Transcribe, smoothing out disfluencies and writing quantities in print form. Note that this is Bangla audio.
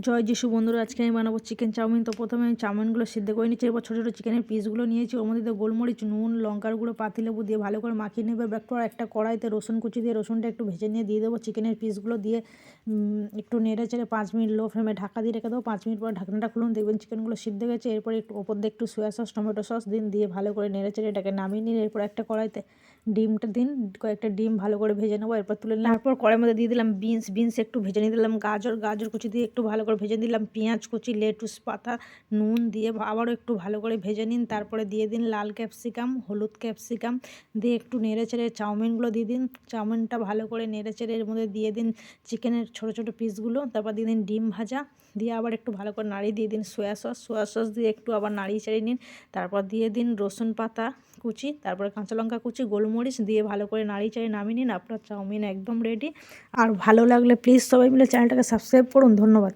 জয় যিশু বন্ধুরা, আজকে আমি বানাবো চিকেন চাউমিন। তো প্রথমে আমি চাউমিনগুলো সিদ্ধ করে নিচ্ছি। এরপর ছোটো ছোটো চিকেনের পিসগুলো নিয়েছি, ওর মধ্যে গোলমরিচ, নুন, লঙ্কার গুঁড়ো, পাতিলেবু দিয়ে ভালো করে মাখিয়ে নেবে। এরপর একটা কড়াইতে রসুন কুচি দিয়ে রসুনটা একটু ভেজে নিয়ে দিয়ে দেবো চিকেনের পিসগুলো দিয়ে একটু নেড়ে চেড়ে 5 মিনিট লো ফ্লেমে ঢাকা দিয়ে রেখে দেবো। 5 মিনিট পর ঢাকনাটা খুলুন, দেখবেন চিকেনগুলো সিদ্ধ গেছে। এরপর একটু ওপর দিয়ে একটু সোয়া সস, টমেটো সস দিয়ে ভালো করে নেড়ে চেড়ে এটাকে নামিয়ে নিন। এরপর একটা কড়াইতে ডিমটা দিন, কয়েকটা ডিম ভালো করে ভেজে নেবো। এরপর তুলে নিলাম। তারপর কড়াইয়ের মধ্যে দিয়ে দিলাম বিনস একটু ভেজে নিয়ে দিলাম। গাজর কুচি দিয়ে একটু ভালো করে ভেজে দিলাম। পেঁয়াজ কুচি, লেটুস পাতা, নুন দিয়ে আবারও একটু ভালো করে ভেজে নিন। তারপরে দিয়ে দিন লাল ক্যাপসিকাম, হলুদ ক্যাপসিকাম দিয়ে একটু নেড়ে চেড়ে চাউমিনগুলো দিয়ে দিন। চাউমিনটা ভালো করে নেড়ে চেড়ে এর মধ্যে দিয়ে দিন চিকেনের ছোটো ছোটো পিসগুলো। তারপর দিয়ে দিন ডিম ভাজা, দিয়ে আবার একটু ভালো করে নাড়িয়ে দিয়ে দিন সোয়া সস দিয়ে একটু আবার নাড়িয়ে চাড়িয়ে নিন। তারপর দিয়ে দিন রসুন পাতা কুচি, তারপরে কাঁচা লঙ্কা কুচি, গোলমরিচ দিয়ে ভালো করে নাড়িয়ে চাড়িয়ে নামিয়ে নিন। আপনার চাউমিন একদম রেডি। আর ভালো লাগলে প্লিজ সবাই মিলে চ্যানেলটাকে সাবস্ক্রাইব করুন। ধন্যবাদ।